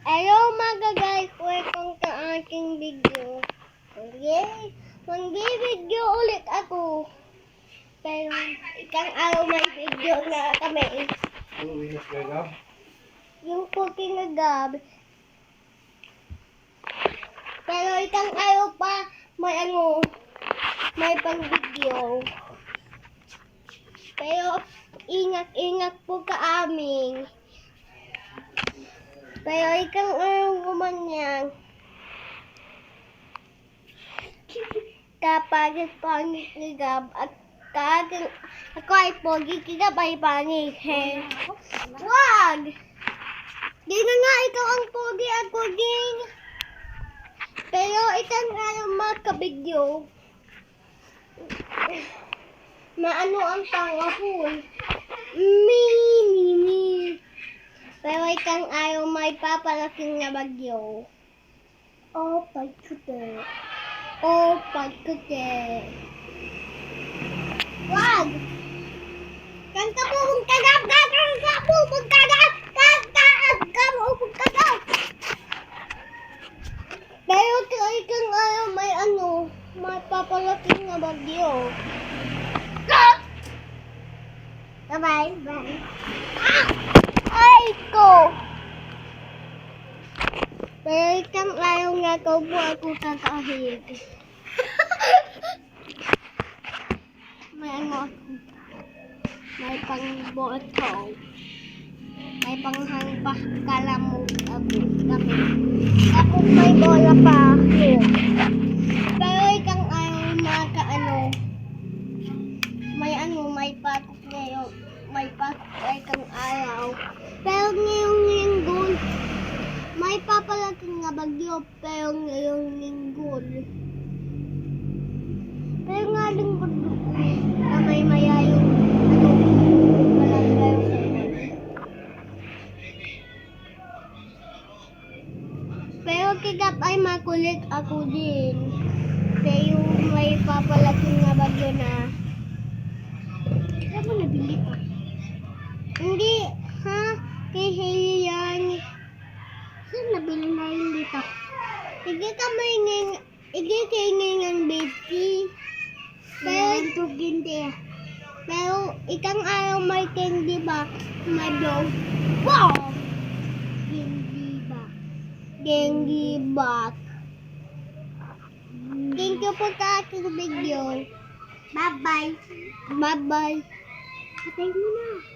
Hello mga guys, welcome sa aking video. Mag-video ulit ako. Pero isang araw may video na kami. Yung cooking na gab. Pero isang araw pa may pang video. Pero ingat po ka aming. Pero ikang gumanyan. Kapag pangit ni Gab at ako ay pogi, kigab ay pangit. Wag! Di na nga ikaw ang pogi at poging. Pero ikang makabidyo. Maano ang pangahol. Mini. Pero ikang ayaw may papalaking na bagyo. Oh, pagkute. Oh, pagkute. Wag! Kanta po mong kagab! Kanta po mong kagab! Kanta mo mong kagab! Pero ikang ayaw may papalaking na bagyo. Bye-bye. Bye. Ay ko! Pero ikang ayaw nga ko po ako kakahig. May may pang-boto. May panghangpa kalamog ako kami. Ako may bola pa. Pero ikang ayaw may patok ngayon. May patok ay kang ayaw. Pero ngayong linggo, may papalaking nga bagyo. Pero ngayong linggo, pero nga linggo na may mayayong malanggaw sa mga. Pero kigap ay makulit ako din. Pero may papalaking nga bagyo na. Ano nabili ko? Hindi, ha? Kay Hailey yan. Saan nabili na yun dito? Hindi kayo ngayon, baby. Pero ikang araw may candy ba? Madong. Wow! Candy box. Thank you po sa aking video. Bye-bye. Bye-bye. Patay mo na.